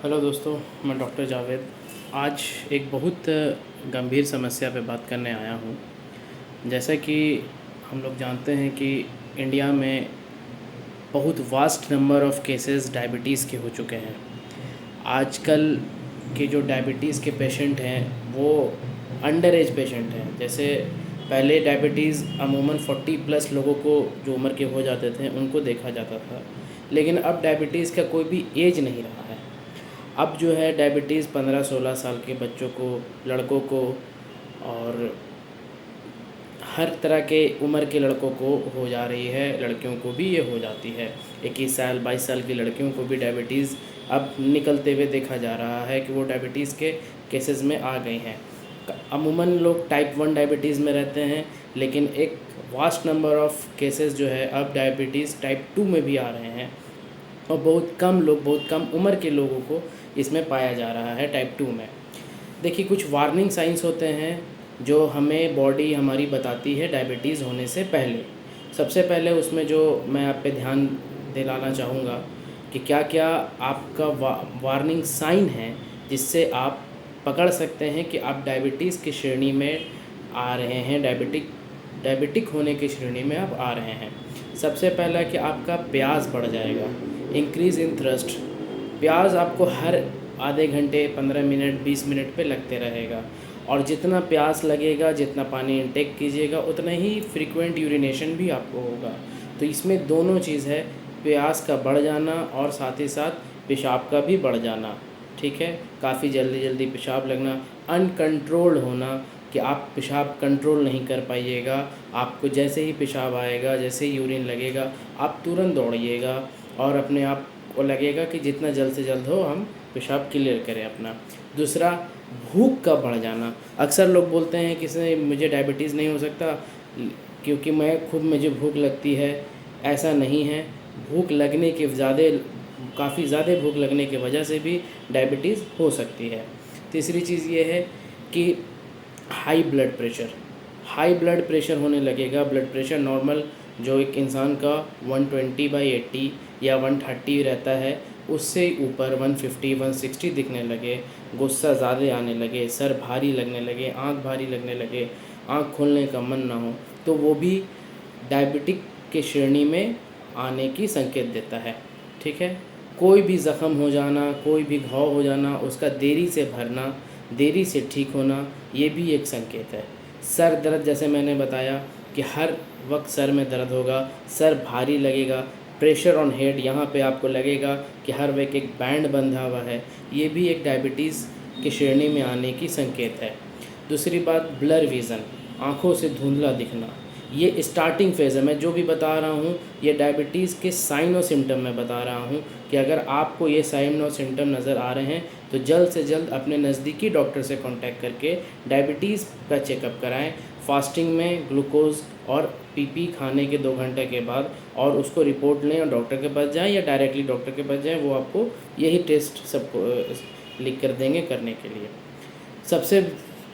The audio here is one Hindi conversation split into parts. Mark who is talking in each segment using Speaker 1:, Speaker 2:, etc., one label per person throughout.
Speaker 1: हेलो दोस्तों, मैं डॉक्टर जावेद। आज एक बहुत गंभीर समस्या पे बात करने आया हूँ। जैसा कि हम लोग जानते हैं कि इंडिया में बहुत vast number of cases diabetes के हो चुके हैं। आजकल के जो डायबिटीज़ के पेशेंट हैं वो अंडर एज पेशेंट हैं। जैसे पहले डायबिटीज़ अमूमन 40 प्लस लोगों को जो उम्र के हो जाते थे उनको देखा जाता था, लेकिन अब डायबिटीज़ का कोई भी एज नहीं रहा है। अब जो है डायबिटीज़ 15-16 साल के बच्चों को, लड़कों को और हर तरह के उम्र के लड़कों को हो जा रही है, लड़कियों को भी ये हो जाती है। 21 साल 22 साल की लड़कियों को भी डायबिटीज़ अब निकलते हुए देखा जा रहा है कि वो डायबिटीज़ के केसेस में आ गई हैं। अमूमन लोग टाइप 1 डायबिटीज़ में रहते हैं, लेकिन एक वास्ट नंबर ऑफ़ केसेस जो है अब डायबिटीज़ टाइप 2 में भी आ रहे हैं और बहुत कम उम्र के लोगों को इसमें पाया जा रहा है टाइप 2 में। देखिए, कुछ वार्निंग साइंस होते हैं जो हमें बॉडी हमारी बताती है डायबिटीज़ होने से पहले। सबसे पहले उसमें जो मैं आप पे ध्यान दिलाना चाहूँगा कि क्या क्या आपका वार्निंग साइन है जिससे आप पकड़ सकते हैं कि आप डायबिटीज़ की श्रेणी में आ रहे हैं, डायबिटिक होने की श्रेणी में आप आ रहे हैं। सबसे पहला कि आपका प्यास बढ़ जाएगा, इंक्रीज़ इन थ्रस्ट। प्यास आपको हर आधे घंटे, 15 मिनट, 20 मिनट पे लगते रहेगा और जितना प्यास लगेगा, जितना पानी इंटेक कीजिएगा, उतना ही फ्रीक्वेंट यूरिनेशन भी आपको होगा। तो इसमें दोनों चीज़ है, प्यास का बढ़ जाना और साथ ही साथ पेशाब का भी बढ़ जाना। ठीक है, काफ़ी जल्दी जल्दी पेशाब लगना, अनकंट्रोल्ड होना कि आप पेशाब कंट्रोल नहीं कर पाइएगा। आपको जैसे ही पेशाब आएगा, जैसे ही यूरिन लगेगा, आप तुरंत दौड़िएगा और अपने आप को लगेगा कि जितना जल्द से जल्द हो हम पेशाब क्लियर करें अपना। दूसरा, भूख का बढ़ जाना। अक्सर लोग बोलते हैं कि से मुझे डायबिटीज़ नहीं हो सकता क्योंकि मुझे भूख लगती है। ऐसा नहीं है, भूख लगने के काफ़ी ज़्यादा भूख लगने की वजह से भी डायबिटीज़ हो सकती है। तीसरी चीज़ ये है कि हाई ब्लड प्रेशर होने लगेगा। ब्लड प्रेशर नॉर्मल जो एक इंसान का 120/80 या 130 रहता है, उससे ऊपर 150 160 दिखने लगे, गुस्सा ज़्यादा आने लगे, सर भारी लगने लगे, आँख भारी लगने लगे, आँख खोलने का मन ना हो, तो वो भी डायबिटिक के श्रेणी में आने की संकेत देता है। ठीक है, कोई भी ज़ख़म हो जाना, कोई भी घाव हो जाना, उसका देरी से भरना, देरी से ठीक होना, ये भी एक संकेत है। सर दर्द, जैसे मैंने बताया कि हर वक्त सर में दर्द होगा, सर भारी लगेगा, प्रेशर ऑन हेड, यहाँ पे आपको लगेगा कि हर वक्त एक बैंड बंधा हुआ है, ये भी एक डायबिटीज़ की श्रेणी में आने की संकेत है। दूसरी बात, ब्लर विज़न, आँखों से धुंधला दिखना, ये स्टार्टिंग फेज़ है। मैं जो भी बता रहा हूँ ये डायबिटीज़ के साइन और सिम्टम में बता रहा हूँ कि अगर आपको ये साइन और सिम्टम नज़र आ रहे हैं तो जल्द से जल्द अपने नज़दीकी डॉक्टर से कांटेक्ट करके डायबिटीज़ का चेकअप कराएं। फास्टिंग में ग्लूकोज और पीपी खाने के 2 घंटे के बाद और उसको रिपोर्ट लें और डॉक्टर के पास जाएं या डायरेक्टली डॉक्टर के पास जाएं, वो आपको यही टेस्ट सबको लिख कर देंगे करने के लिए। सबसे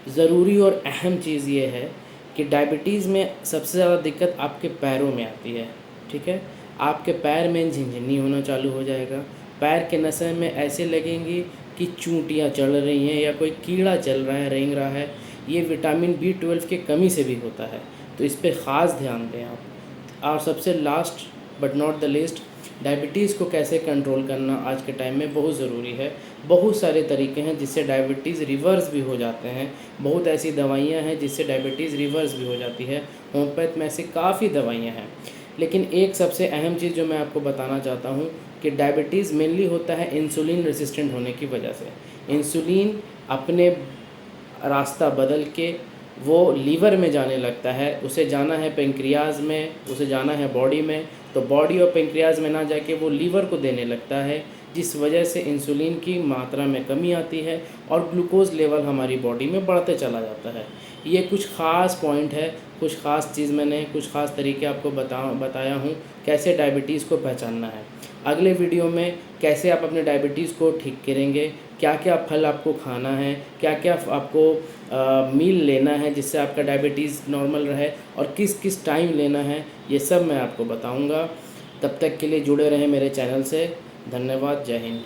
Speaker 1: ज़रूरी और अहम चीज़ ये है कि डायबिटीज़ में सबसे ज़्यादा दिक्कत आपके पैरों में आती है। ठीक है, आपके पैर में झिनझिनी होना चालू हो जाएगा, पैर के नसें में ऐसे लगेंगी कि चूंटियाँ चढ़ रही हैं या कोई कीड़ा चल रहा है, रेंग रहा है। ये विटामिन B12 की कमी से भी होता है, तो इस पे ख़ास ध्यान दें आप। और सबसे last but not the least, diabetes को कैसे कंट्रोल करना आज के टाइम में बहुत ज़रूरी है। बहुत सारे तरीके हैं जिससे डायबिटीज़ रिवर्स भी हो जाते हैं, बहुत ऐसी दवाइयाँ हैं जिससे डायबिटीज़ रिवर्स भी हो जाती है। होम्योपैथ में ऐसी काफ़ी दवाइयाँ हैं, लेकिन एक सबसे अहम चीज़ जो मैं आपको बताना चाहता हूँ कि डायबिटीज़ मेनली होता है इंसुलिन रेसिस्टेंट होने की वजह से। इंसुलिन अपने रास्ता बदल के वो लीवर में जाने लगता है, उसे जाना है पेंक्रियाज में, उसे जाना है बॉडी में, तो बॉडी और पेंक्रियाज में ना जाके वो लीवर को देने लगता है, जिस वजह से इंसुलिन की मात्रा में कमी आती है और ग्लूकोज लेवल हमारी बॉडी में बढ़ते चला जाता है। ये कुछ ख़ास पॉइंट है, कुछ ख़ास चीज़ मैंने कुछ ख़ास तरीके आपको बताया हूँ कैसे डायबिटीज़ को पहचानना है। अगले वीडियो में कैसे आप अपने डायबिटीज़ को ठीक करेंगे, क्या क्या फल आपको खाना है, क्या क्या आपको मील लेना है जिससे आपका डायबिटीज़ नॉर्मल रहे और किस किस टाइम लेना है, ये सब मैं आपको बताऊंगा। तब तक के लिए जुड़े रहें मेरे चैनल से। धन्यवाद। जय हिंद।